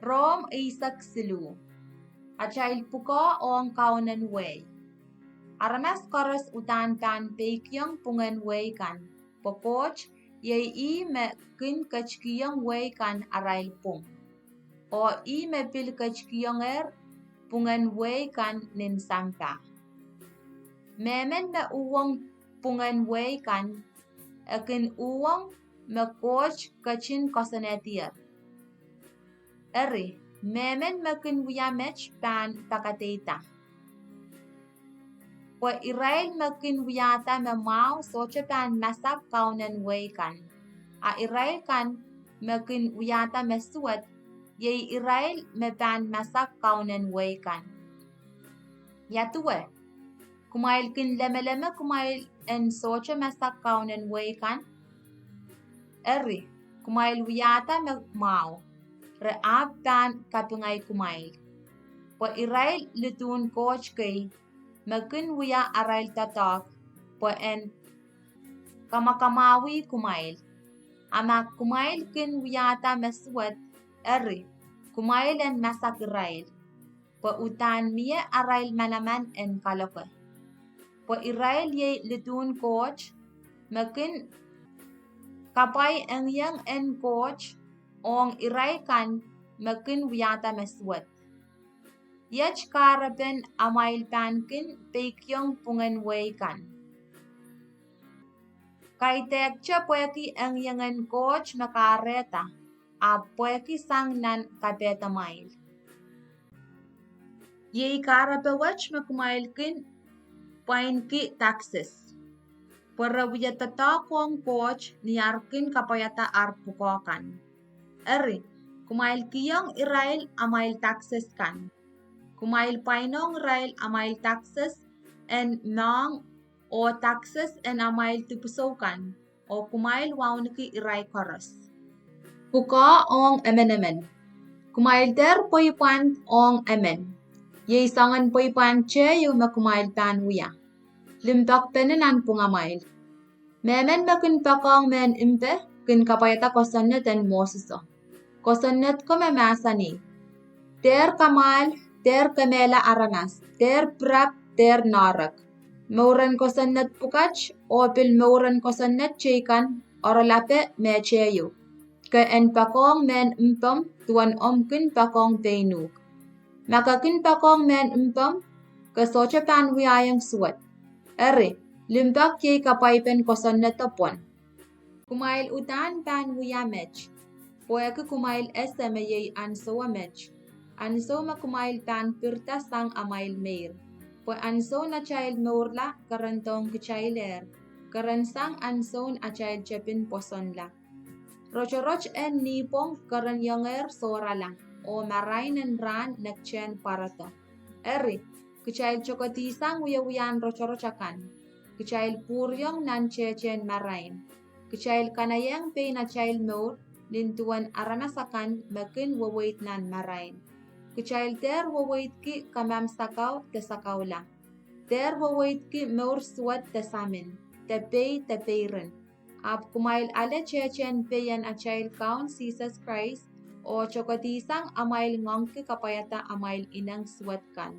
Rom isak silu. Achail puko ong kaunan way. Aramas koros utan tan peikyong pungan way kan. Pokoch yay me kin kachkiyong way kan arail pung. O me pil kachkiyong pungan way kan nin sampa. Memen me uwong pungan way kan. Akin uwong me coach kachin kosanetia. Eri, memen makin wiyamech pan pakateta. Po Israel makin wiyata me mau soche pan masak kaunan way kan. A Israel kan makin wiyata me suat, yay Israel me pan masak kaunan way kan. Yatuwe, kumail kin leme kumail en soche masak kaunan way kan. Eri, kumail wiyata me mau. Reab tan kapungay kumail. Po Israel litun coach kay makin wiya arail tatak po en kamakamawi kumail. Ama kumail kin wiyata meswat eri kumail en masak Israel. Po utan miye arail manaman en kaloke. Po Israel ye litun coach makin kapay en yang en coach ong Israel kan makin wiyata meswat. Yach karapen amail pankin peikyong pungan way kan. Kay tekcha pueki ang yangan coach makareta a pueki sang nan kapeta mail. Yei karapewach makumail kin painki taxes. Para wiyatata kong coach niyarkin kapayata arpukokan. Eri, kumail kiyong Israel amail taxes kan. Kumail painong Israel amail taxes en nang o taxes en amail tipusokan o kumail wauniki Israel koros. Puka ong emen. Kumail der poipan ong emen. Yei sangan poipan che yung makumail pan wiya. Limpak penenan pungamail. Memen makin pakong men impe kin kapayata kosanet en Moseso. Kosanet ko memasani. Der kamal, der kamela aranas, der prap, der narak. Mauran kosanet pukach, opil mauran kosanet chekan, oralape me cheyo. Ka en pakong men impam, tuan omkin pakong peinuk. Makakin pakong men impam, kasocha pan wiyayang suwat. Eri, limpak ye kapaypen kosanet topon. Kumail utan pan wiyamech. Poeke kumail eseme yei anso amech. Anso makumail pan pirta sang amail meir. Po anso na child meurla karantong kichailer. Karansang anso a child chepin posonla. Rochoroch en nipong karan yonger sorala. O marainen ran nakchen parato. Eri, kichail chokotisang wiyawiyan rochorochakan. Kichail puryong nan chechen marain. Kichail kanayang pay na child meur. Lintuan aranasakan makin wawait nan marain. Kichail ter wawait ki kamam sakaw te sakawla. Ter wawait ki meur suat te samin. Te payren. Ap kumail ale chechen payan a child count Jesus Christ o chokotisang amail ngong ki kapayata amail inang suat kan.